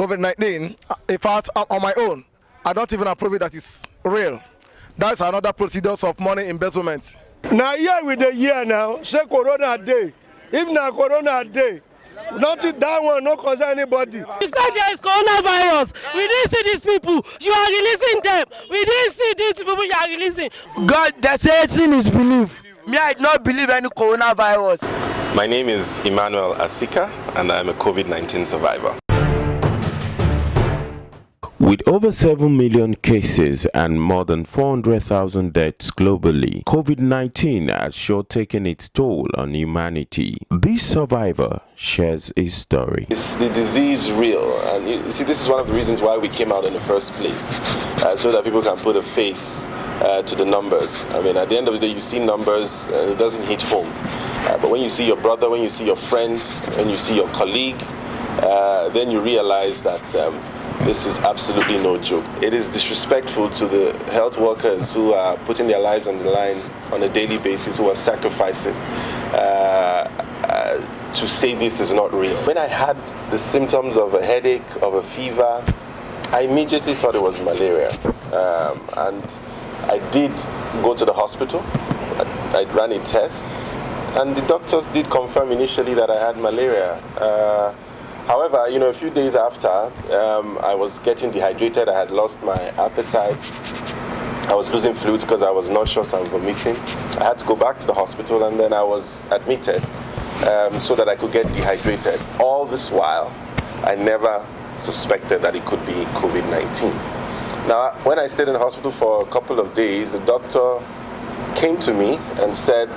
COVID-19, in fact, on my own, I don't even approve it that it's real. That's another procedures of money embezzlement. Now here with the year now, say Corona day. If na Corona day, nothing that one no concern anybody. It's not just coronavirus. We didn't see these people. You are releasing them. We didn't see these people you are releasing. God, the saying is belief. Me, I do not believe any coronavirus. My name is Emmanuel Asika, and I'm a COVID-19 survivor. With over 7 million cases and more than 400,000 deaths globally, COVID-19 has sure taken its toll on humanity. This survivor shares his story. Is the disease real? And you see, this is one of the reasons why we came out in the first place, so that people can put a face to the numbers. I mean, at the end of the day, you see numbers and it doesn't hit home. But when you see your brother, when you see your friend, when you see your colleague, then you realize that this is absolutely no joke. It is disrespectful to the health workers who are putting their lives on the line on a daily basis, who are sacrificing to say this is not real. When I had the symptoms of a headache, of a fever, I immediately thought it was malaria. And I did go to the hospital. I ran a test, and the doctors did confirm initially that I had malaria. However, a few days after, I was getting dehydrated. I had lost my appetite. I was losing fluids because I was nauseous and vomiting. I had to go back to the hospital, and then I was admitted so that I could get dehydrated. All this while, I never suspected that it could be COVID-19. Now, when I stayed in the hospital for a couple of days, the doctor came to me and said,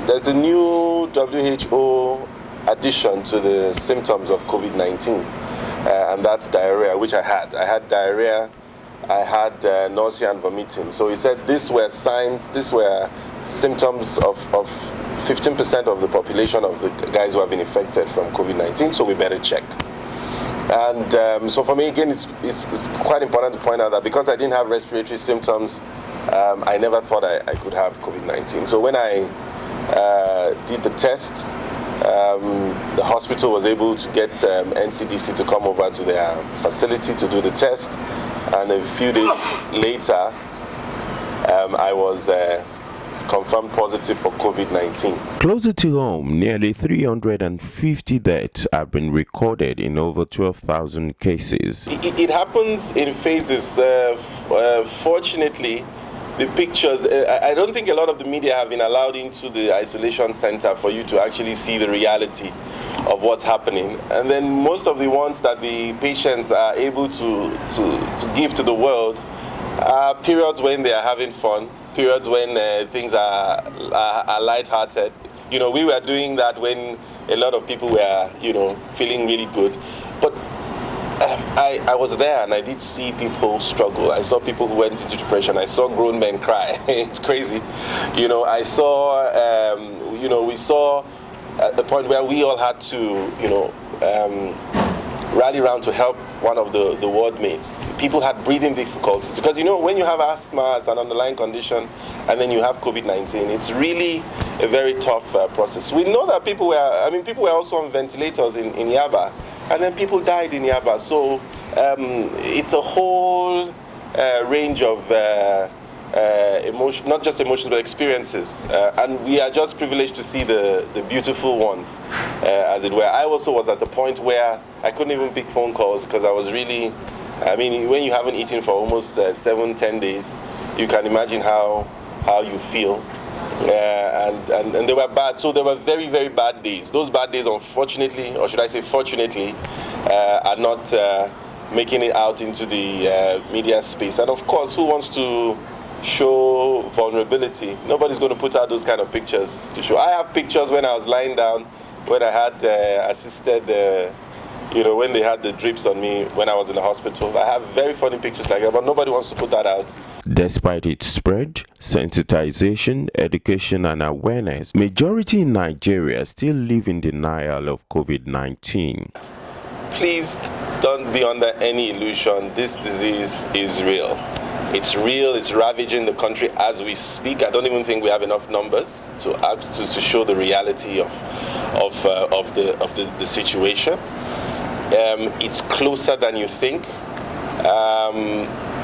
there's a new WHO addition to the symptoms of COVID-19, and that's diarrhea, which I had. I had diarrhea, I had nausea and vomiting. So he said these were signs, these were symptoms of 15% of the population of the guys who have been infected from COVID-19, so we better check. And so for me, again, it's quite important to point out that because I didn't have respiratory symptoms, I never thought I could have COVID-19. So when I did the tests, the hospital was able to get NCDC to come over to their facility to do the test, and a few days later I was confirmed positive for COVID-19. Closer to home, nearly 350 deaths have been recorded in over 12,000 cases. It happens in phases. Fortunately, the pictures, I don't think a lot of the media have been allowed into the isolation center for you to actually see the reality of what's happening. And then most of the ones that the patients are able to give to the world are periods when they are having fun, periods when things are lighthearted. We were doing that when a lot of people were, feeling really good. But I was there and I did see people struggle. I saw people who went into depression. I saw grown men cry. It's crazy. I saw, we saw at the point where we all had to, rally around to help one of the ward mates. People had breathing difficulties because, when you have asthma as an underlying condition and then you have COVID-19, it's really a very tough process. We know that people were also on ventilators in Yaba. And then people died in Yaba. So it's a whole range of emotion, not just emotions, but experiences. And we are just privileged to see the beautiful ones, as it were. I also was at the point where I couldn't even pick phone calls because I was really, when you haven't eaten for almost 7-10 days, you can imagine how you feel. And they were bad. So there were very, very bad days. Those bad days, unfortunately, or should I say fortunately, are not making it out into the media space. And of course, who wants to show vulnerability? Nobody's going to put out those kind of pictures to show. I have pictures when I was lying down, when I had assisted, when they had the drips on me when I was in the hospital. I have very funny pictures like that, but nobody wants to put that out. Despite its spread, sensitization, education and awareness, majority in Nigeria still live in denial of COVID-19. Please don't be under any illusion. This disease is real. It's real. It's ravaging the country as we speak. I don't even think we have enough numbers to show the reality of the situation. It's closer than you think.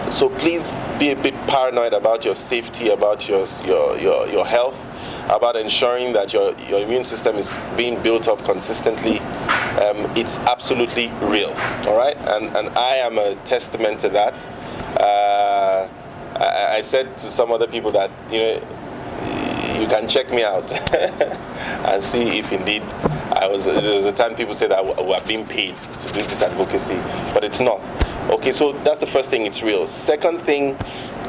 So please be a bit paranoid about your safety, about your health, about ensuring that your immune system is being built up consistently. It's absolutely real, all right? And I am a testament to that. I said to some other people that, you can check me out and see if indeed there was a time people said that we are being paid to do this advocacy, but it's not. Okay, so that's the first thing, it's real. Second thing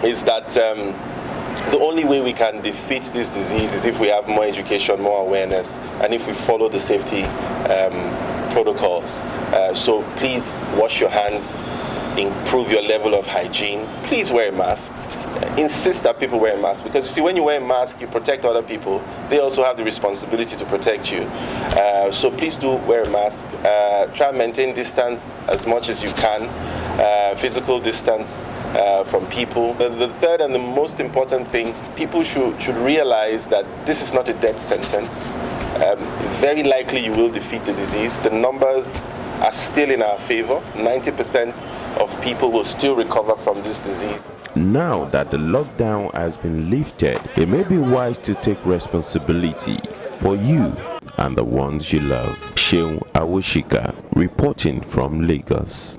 is that the only way we can defeat this disease is if we have more education, more awareness, and if we follow the safety protocols. So please wash your hands, improve your level of hygiene. Please wear a mask. Insist that people wear a mask, because you see, when you wear a mask, you protect other people. They also have the responsibility to protect you. So please do wear a mask. Try and maintain distance as much as you can, physical distance from people. The third and the most important thing, people should realize that this is not a death sentence. Very likely you will defeat the disease. The numbers are still in our favor. 90% of people will still recover from this disease. Now that the lockdown has been lifted, it may be wise to take responsibility for you and the ones you love. Emmanuel Asika reporting from Lagos.